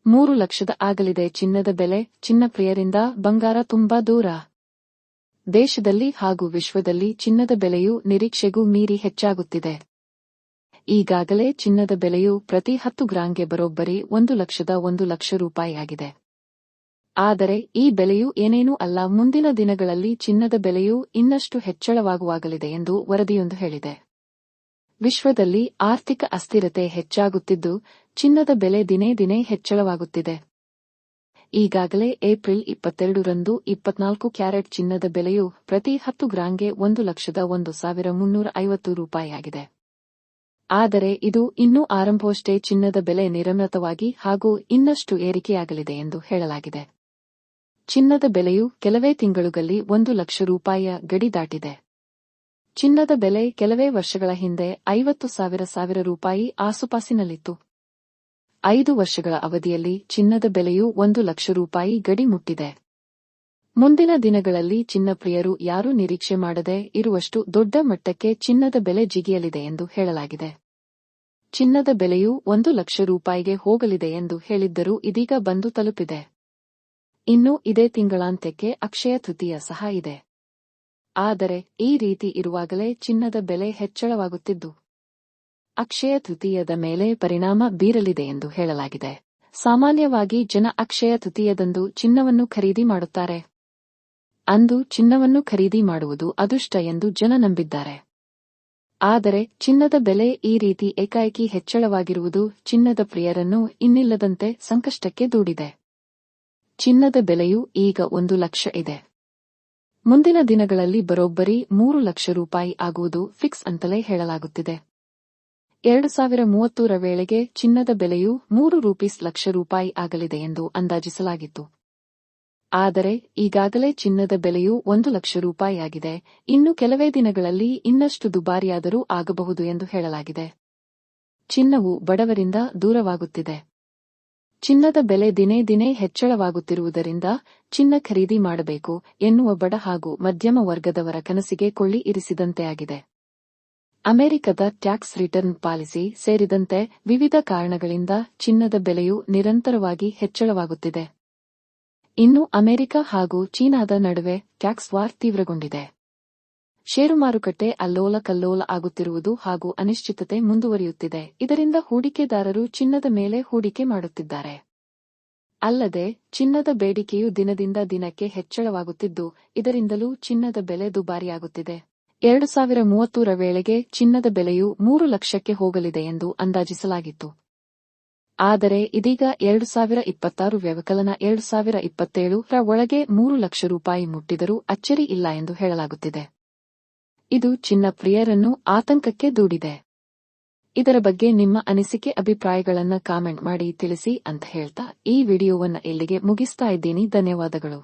3 ಲಕ್ಷದ ಆಗಲಿದೆ ಚಿನ್ನದ ಬೆಲೆ. ಚಿನ್ನ ಪ್ರಿಯರಿಂದ ಬಂಗಾರ ತುಂಬಾ ದೂರ. ದೇಶದಲ್ಲಿ ಹಾಗೂ ವಿಶ್ವದಲ್ಲಿ ಚಿನ್ನದ ಬೆಲೆಯು ನಿರೀಕ್ಷೆಗೂ ಮೀರಿ ಹೆಚ್ಚಾಗುತ್ತಿದೆ. ಈಗಾಗಲೇ ಚಿನ್ನದ ಬೆಲೆಯು ಪ್ರತಿ 10 ಗ್ರಾಂಗೆ ಬರೋಬ್ಬರಿ 1 ಲಕ್ಷ ರೂಪಾಯಿಯಾಗಿದೆ. ಆದರೆ ಈ ಬೆಲೆಯು ಏನೇನೂ ಅಲ್ಲ. ಮುಂದಿನ ದಿನಗಳಲ್ಲಿ ಚಿನ್ನದ ಬೆಲೆಯು ಇನ್ನಷ್ಟು ಹೆಚ್ಚಳವಾಗಲಿದೆ ಎಂದು ವರದಿಯೊಂದು ಹೇಳಿದೆ. ವಿಶ್ವದಲ್ಲಿ ಆರ್ಥಿಕ ಅಸ್ಥಿರತೆ ಹೆಚ್ಚಾಗುತ್ತಿದ್ದು, ಚಿನ್ನದ ಬೆಲೆ ದಿನೇ ದಿನೇ ಹೆಚ್ಚಳವಾಗುತ್ತಿದೆ. ಈಗಾಗಲೇ ಏಪ್ರಿಲ್ 22ರಂದು 24 ಕ್ಯಾರೆಟ್ ಚಿನ್ನದ ಬೆಲೆಯು ಪ್ರತಿ 10 ಗ್ರಾಂಗೆ 1,01,350 ರೂಪಾಯಿಯಾಗಿದೆ. ಆದರೆ ಇದು ಇನ್ನೂ ಆರಂಭವಷ್ಟೇ. ಚಿನ್ನದ ಬೆಲೆ ನಿರಂತರವಾಗಿ ಹಾಗೂ ಇನ್ನಷ್ಟು ಏರಿಕೆಯಾಗಲಿದೆ ಎಂದು ಹೇಳಲಾಗಿದೆ. ಚಿನ್ನದ ಬೆಲೆಯು ಕೆಲವೇ ತಿಂಗಳುಗಳಲ್ಲಿ 1 ಲಕ್ಷ ರೂಪಾಯಿಯ ಗಡಿ ದಾಟಿದೆ. ಚಿನ್ನದ ಬೆಲೆ ಕೆಲವೇ ವರ್ಷಗಳ ಹಿಂದೆ 50,000 ರೂಪಾಯಿ ಆಸುಪಾಸಿನಲ್ಲಿತ್ತು. 5 ವರ್ಷಗಳ ಅವಧಿಯಲ್ಲಿ ಚಿನ್ನದ ಬೆಲೆಯು 1 ಲಕ್ಷ ರೂಪಾಯಿ ಗಡಿ ಮುಟ್ಟಿದೆ. ಮುಂದಿನ ದಿನಗಳಲ್ಲಿ ಚಿನ್ನ ಪ್ರಿಯರು ಯಾರೂ ನಿರೀಕ್ಷೆ ಮಾಡದೇ ಇರುವಷ್ಟು ದೊಡ್ಡ ಮಟ್ಟಕ್ಕೆ ಚಿನ್ನದ ಬೆಲೆ ಜಿಗಿಯಲಿದೆ ಎಂದು ಹೇಳಲಾಗಿದೆ. ಚಿನ್ನದ ಬೆಲೆಯು 1 ಲಕ್ಷ ರೂಪಾಯಿಗೆ ಹೋಗಲಿದೆ ಎಂದು ಹೇಳಿದ್ದರೂ ಇದೀಗ ಬಂದು ತಲುಪಿದೆ. ಇನ್ನು ಇದೇ ತಿಂಗಳಾಂತ್ಯಕ್ಕೆ ಅಕ್ಷಯ ತೃತೀಯ ಸಹ ಇದೆ. ಆದರೆ ಈ ರೀತಿ ಇರುವಾಗಲೇ ಚಿನ್ನದ ಬೆಲೆ ಹೆಚ್ಚಳವಾಗುತ್ತಿದ್ದು, ಅಕ್ಷಯ ತೃತೀಯದ ಮೇಲೆ ಪರಿಣಾಮ ಬೀರಲಿದೆ ಎಂದು ಹೇಳಲಾಗಿದೆ. ಸಾಮಾನ್ಯವಾಗಿ ಜನ ಅಕ್ಷಯ ತೃತೀಯದಂದು ಚಿನ್ನವನ್ನು ಖರೀದಿ ಮಾಡುತ್ತಾರೆ. ಅಂದು ಚಿನ್ನವನ್ನು ಖರೀದಿ ಮಾಡುವುದು ಅದೃಷ್ಟ ಎಂದು ಜನ ನಂಬಿದ್ದಾರೆ. ಆದರೆ ಚಿನ್ನದ ಬೆಲೆ ಈ ರೀತಿ ಏಕಾಏಕಿ ಹೆಚ್ಚಳವಾಗಿರುವುದು ಚಿನ್ನದ ಪ್ರಿಯರನ್ನು ಇನ್ನಿಲ್ಲದಂತೆ ಸಂಕಷ್ಟಕ್ಕೆ ದೂಡಿದೆ. ಚಿನ್ನದ ಬೆಲೆಯು ಈಗ 1 ಲಕ್ಷ ಇದೆ. ಮುಂದಿನ ದಿನಗಳಲ್ಲಿ ಬರೋಬ್ಬರಿ 3 ಲಕ್ಷ ರೂಪಾಯಿ ಆಗುವುದು ಫಿಕ್ಸ್ ಅಂತಲೇ ಹೇಳಲಾಗುತ್ತಿದೆ. 2030ರ ವೇಳೆಗೆ ಚಿನ್ನದ ಬೆಲೆಯು 3 ಲಕ್ಷ ರೂಪಾಯಿ ಆಗಲಿದೆ ಎಂದು ಅಂದಾಜಿಸಲಾಗಿತ್ತು. ಆದರೆ ಈಗಾಗಲೇ ಚಿನ್ನದ ಬೆಲೆಯು 1 ಲಕ್ಷ ರೂಪಾಯಿಯಾಗಿದೆ. ಇನ್ನು ಕೆಲವೇ ದಿನಗಳಲ್ಲಿ ಇನ್ನಷ್ಟು ದುಬಾರಿಯಾದರೂ ಆಗಬಹುದು ಎಂದು ಹೇಳಲಾಗಿದೆ. ಚಿನ್ನವು ಬಡವರಿಂದ ದೂರವಾಗುತ್ತಿದೆ. ಚಿನ್ನದ ಬೆಲೆ ದಿನೇ ದಿನೇ ಹೆಚ್ಚಳವಾಗುತ್ತಿರುವುದರಿಂದ ಚಿನ್ನ ಖರೀದಿ ಮಾಡಬೇಕು ಎನ್ನುವ ಬಡ ಹಾಗೂ ಮಧ್ಯಮ ವರ್ಗದವರ ಕನಸಿಗೆ ಕೊಳ್ಳಿ ಇರಿಸಿದಂತೆಯಾಗಿದೆ. ಅಮೆರಿಕದ ಟ್ಯಾಕ್ಸ್ ರಿಟರ್ನ್ ಪಾಲಿಸಿ ಸೇರಿದಂತೆ ವಿವಿಧ ಕಾರಣಗಳಿಂದ ಚಿನ್ನದ ಬೆಲೆಯು ನಿರಂತರವಾಗಿ ಹೆಚ್ಚಳವಾಗುತ್ತಿದೆ. ಇನ್ನು ಅಮೆರಿಕ ಹಾಗೂ ಚೀನಾದ ನಡುವೆ ಟ್ಯಾಕ್ಸ್ ವಾರ್ ತೀವ್ರಗೊಂಡಿದೆ. ಷೇರು ಮಾರುಕಟ್ಟೆ ಅಲ್ಲೋಲ ಕಲ್ಲೋಲ ಆಗುತ್ತಿರುವುದು ಹಾಗೂ ಅನಿಶ್ಚಿತತೆ ಮುಂದುವರಿಯುತ್ತಿದೆ. ಇದರಿಂದ ಹೂಡಿಕೆದಾರರು ಚಿನ್ನದ ಮೇಲೆ ಹೂಡಿಕೆ ಮಾಡುತ್ತಿದ್ದಾರೆ. ಅಲ್ಲದೆ ಚಿನ್ನದ ಬೇಡಿಕೆಯು ದಿನದಿಂದ ದಿನಕ್ಕೆ ಹೆಚ್ಚಳವಾಗುತ್ತಿದ್ದು, ಇದರಿಂದಲೂ ಚಿನ್ನದ ಬೆಲೆ ದುಬಾರಿಯಾಗುತ್ತಿದೆ. 2030ರ ವೇಳೆಗೆ ಚಿನ್ನದ ಬೆಲೆಯು 3 ಲಕ್ಷಕ್ಕೆ ಹೋಗಲಿದೆ ಎಂದು ಅಂದಾಜಿಸಲಾಗಿತ್ತು. ಆದರೆ ಇದೀಗ 2026 ವ್ಯವಕಲನ 2027ರ ಒಳಗೆ 3 ಲಕ್ಷ ರೂಪಾಯಿ ಮುಟ್ಟಿದರೂ ಅಚ್ಚರಿ ಇಲ್ಲ ಎಂದು ಹೇಳಲಾಗುತ್ತಿದೆ. ಇದು ಚಿನ್ನ ಪ್ರಿಯರನ್ನು ಆತಂಕಕ್ಕೆ ದೂಡಿದೆ. ಇದರ ಬಗ್ಗೆ ನಿಮ್ಮ ಅನಿಸಿಕೆ ಅಭಿಪ್ರಾಯಗಳನ್ನ ಕಾಮೆಂಟ್ ಮಾಡಿ ತಿಳಿಸಿ ಅಂತ ಹೇಳ್ತಾ ಈ ವಿಡಿಯೋವನ್ನ ಇಲ್ಲಿಗೆ ಮುಗಿಸ್ತಾ ಇದ್ದೀನಿ. ಧನ್ಯವಾದಗಳು.